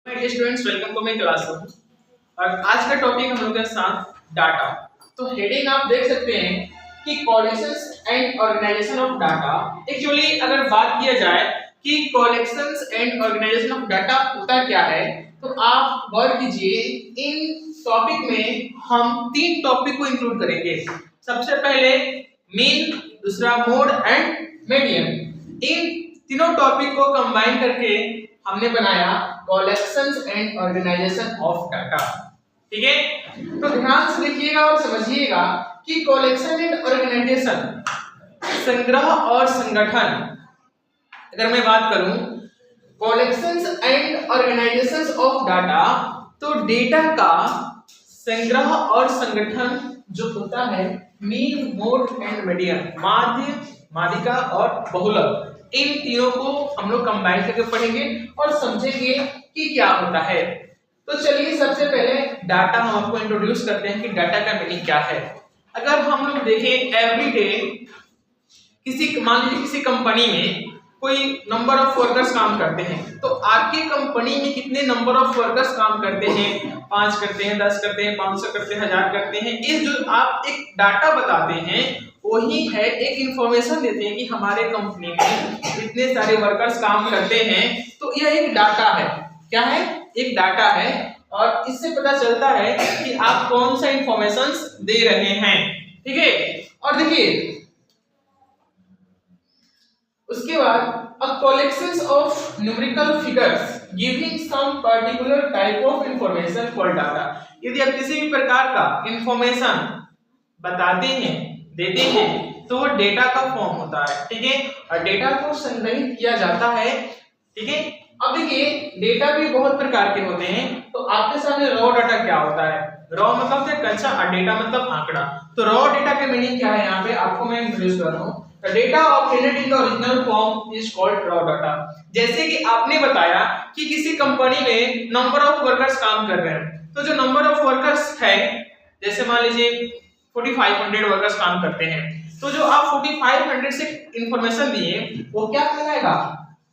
My students, welcome to my classroom. और आज का टॉपिक हम लोग के साथ डाटा। तो हेडिंग आप देख सकते हैं कि collections and organisation of data. Actually अगर बात किया जाए कि collections and organisation of data होता क्या है, तो आप गौर कीजिए। इन टॉपिक में हम तीन टॉपिक को इंक्लूड करेंगे। सबसे पहले मीन, दूसरा मोड एंड मीडियन। इन तीनों टॉपिक को कंबाइन करके हमने बनाया collections and organisation of data. ठीक है, तो ध्यान से देखिएगा और समझिएगा कि कलेक्शन एंड ऑर्गेनाइजेशन, संग्रह और संगठन। अगर मैं बात करूं collections and organisation of data, तो डेटा का संग्रह और संगठन जो होता है मीन, मोड एंड मीडियन, माध्य, माध्यिका और बहुलक, इन तीनों को हम लोग कंबाइन करके पढ़ेंगे और समझेंगे कि क्या होता है। तो चलिए सबसे पहले डाटा हम आपको इंट्रोड्यूस करते हैं कि डाटा का मीनिंग क्या है। अगर हम लोग देखें एवरी डे मान लीजिए किसी कंपनी में कोई नंबर ऑफ वर्कर्स काम करते हैं, तो आपकी कंपनी में कितने नंबर ऑफ वर्कर्स काम करते हैं? 5 करते हैं, 10 करते हैं, 500 करते हैं, 1000 करते हैं। ये जो आप एक डाटा बताते हैं वही है, एक इंफॉर्मेशन देते हैं कि हमारे कंपनी में इतने सारे वर्कर्स काम करते हैं। तो यह एक डाटा है। क्या है? एक डाटा है। और इससे पता चलता है कि आप कौन सा इंफॉर्मेशन दे रहे हैं। ठीक है, और देखिए उसके बाद a collections of numerical figures giving some particular type of information for data। यदि आप किसी भी प्रकार का इंफॉर्मेशन बताते हैं, देते हैं, तो वो डेटा का फॉर्म होता है। ठीक है, और डेटा को संग्रहित किया जाता है। ठीक है, अब देखिए डेटा भी बहुत प्रकार के होते हैं। तो आपके सामने रॉ डाटा क्या होता है? रॉ मतलब क्या? कच्चा, और डेटा मतलब आंकड़ा। तो रॉ डेटा का मीनिंग क्या है? यहाँ पे आपको मैं इंट्रोड्यूस कर रहा हूँ। The data obtained in the original form is called raw data। जैसे कि आपने बताया कि किसी कंपनी में नंबर ऑफ वर्कर्स काम कर रहे हैं, तो जो नंबर ऑफ वर्कर्स है, जैसे मान लीजिए 4500 वर्कर्स काम करते हैं, तो जो आप 4500 से इंफॉर्मेशन दिए वो क्या कहलाएगा?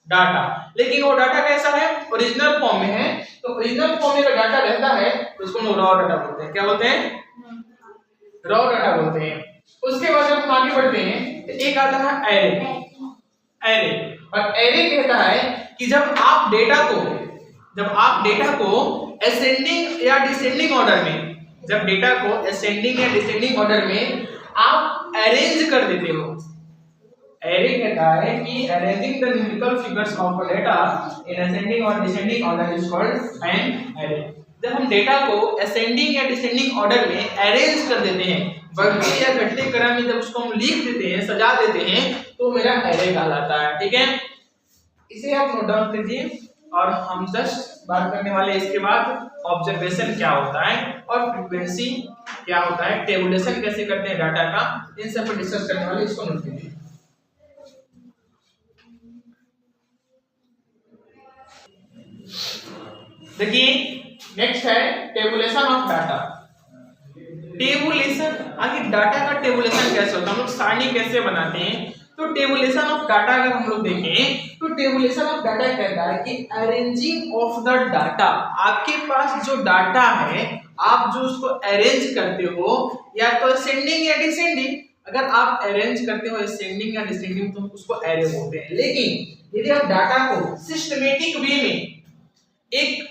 डाटा। लेकिन वो डाटा कैसा है? ओरिजिनल फॉर्म में है। तो ओरिजिनल फॉर्म में डाटा रहता है तो उसको रॉ डाटा बोलते हैं। क्या बोलते हैं? रॉ डाटा बोलते हैं। उसके बाद जब हम आगे बढ़ते हैं तो एक आता है एरे। एरे, और एरे कहता है कि जब आप डेटा को असेंडिंग या डिसेंडिंग ऑर्डर में, जब डेटा को असेंडिंग या डिसेंडिंग ऑर्डर में आप अरेंज कर देते हो। एरे कहता है कि arranging the numerical figures of a data in ascending और descending order is called an array. जब हम डेटा को असेंडिंग या डिसेंडिंग ऑर्डर में अरेंज कर देते हैं, बढ़ते या घटते क्रम में जब उसको हम लिख देते हैं, सजा देते हैं, तो मेरा एरे कहलाता है। ठीक है, इसे आप नोट डाउन कीजिए। और हम जस्ट बात करने वाले इसके बाद ऑब्जर्वेशन क्या होता है और फ्रीक्वेंसी क्या होता है, टेबुलेशन कैसे करते हैं डाटा का, इन सब पर डिस्कस करने वाले, इसको नोट कीजिए। देखिए नेक्स्ट है टेबुलेशन ऑफ डाटा। टेबुलेशन, आगे डाटा का टेबुलेशन कैसे होता है, हम लोग सारणी कैसे बनाते हैं? तो टेबुलेशन ऑफ डाटा अगर हम लोग देखें तो टेबुलेशन ऑफ डाटा कहता है कि अरेंजिंग ऑफ द डाटा। आपके पास जो डाटा है, आप जो उसको अरेंज करते हो, या तो असेंडिंग या डिसेंडिंग। अगर आप अरेंज करते हो असेंडिंग या डिसेंडिंग तो उसको एरे बोलते हैं। लेकिन यदि आप डाटा को सिस्टमैटिक वे में, एक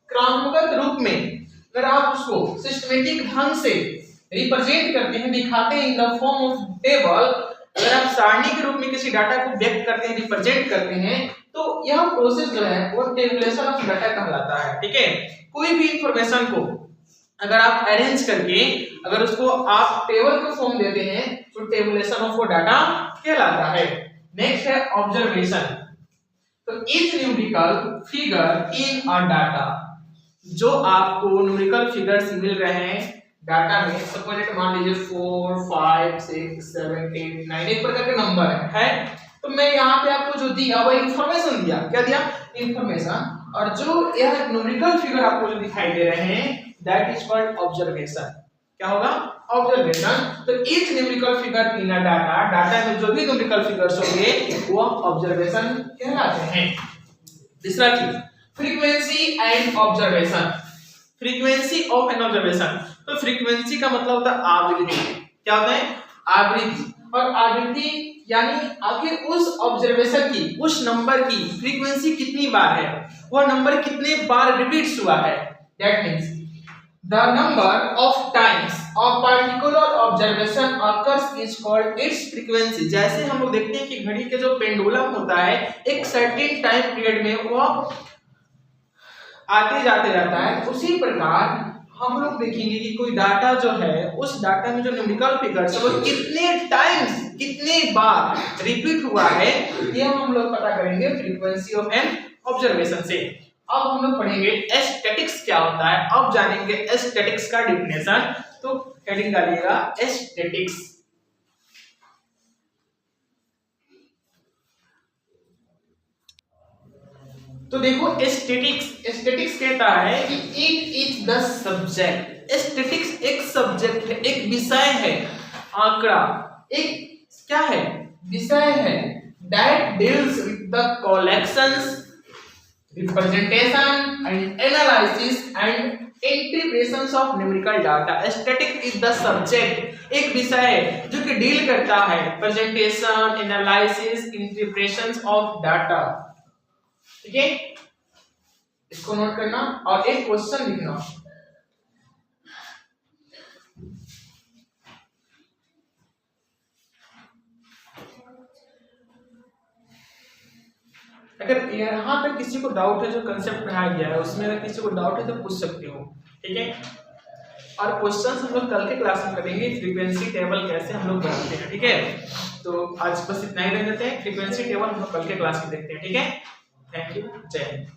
क्रमागत रूप में, अगर आप उसको सिस्टमैटिक ढंग से रिप्रेजेंट करते हैं, दिखाते हैं in the form of table, अगर आप सारणी के रूप में किसी डाटा को व्यक्त करते हैं, रिप्रेजेंट करते हैं, तो यह प्रोसेस जो है वो टेबुलेशन ऑफ डाटा कहलाता है। ठीक है, कोई भी इंफॉर्मेशन को अगर आप अरेंज करके अगर उसको आप टेबल के फॉर्म देते हैं तो टेबुलेशन ऑफ वो डाटा कहलाता है। नेक्स्ट है ऑब्जर्वेशन। तो each numerical figure in a data, जो आपको न्यूमेरिकल फिगर्स मिल रहे हैं डाटा में, सपोज मान लीजिए 4 5 6 7 8 9 एक प्रकार के नंबर है। तो मैं यहाँ पे आपको जो दिया वो इंफॉर्मेशन दिया। क्या दिया? इंफॉर्मेशन। और जो यह न्यूमेरिकल फिगर आपको जो दिखाई दे रहे हैं, दैट इज कॉल्ड ऑब्जर्वेशन। क्या होगा? ऑब्जर्वेशन। तो each numerical figure in a data, data में जो भी न्यूमेरिकल फिगर्स होंगे वो ऑब्जर्वेशन कहलाते हैं। तीसरा चीज frequency and observation, frequency of an observation. तो फ्रीक्वेंसी का मतलब होता है आवृत्ति, क्या होता है आवृत्ति, और आवृत्ति यानी आखिर उस ऑब्जर्वेशन की, उस नंबर की फ्रीक्वेंसी कितनी बार है, वह नंबर कितने बार रिपीट्स हुआ है। That means the number of times a particular observation occurs is called its frequency. जैसे हम लोग देखते हैं कि घड़ी के जो पेंडुलम होता है एक सर्टेन टाइम पीरियड में वह आते जाते रहता है, उसी प्रकार हम लोग देखेंगे कि कोई डाटा जो है उस डाटा में जो न्यूमेरिकल फिगर्स है वो कितने टाइम्स, कितने बार रिपीट हुआ है, ये हम लोग पता करेंगे फ्रीक्वेंसी ऑफ एन ऑब्जर्वेशन से। अब हम लोग पढ़ेंगे एस्थेटिक्स क्या होता है, अब जानेंगे एस्थेटिक्स का डेफिनेशन। तो हेडिंग डालिएगा एस्थेटिक्स। तो देखो एस्थेटिक्स कहता है कि it is the subject, aesthetics एक सब्जेक्ट है, एक विषय है, आंकड़ा एक क्या है, विषय है, that deals with the collections, representation and analysis and interpretations of numerical data. Aesthetic is the subject, एक विषय है जो कि डील करता है presentation, analysis, interpretations of data. ठीक है, इसको नोट करना और एक क्वेश्चन लिखना। अगर यहाँ तक किसी को डाउट है जो कंसेप्ट पढ़ाया गया है उसमें अगर किसी को डाउट है तो पूछ सकते हो, ठीक है। और क्वेश्चंस हम लोग कल के क्लास में करेंगे, फ्रीक्वेंसी टेबल कैसे हम लोग बनाते हैं, ठीक है। तो आज बस इतना ही रह देते हैं, फ्रीक्वेंसी टेबल हम लोग कल के क्लास में देखते हैं, ठीक है। थैंक यू, जय हिंद।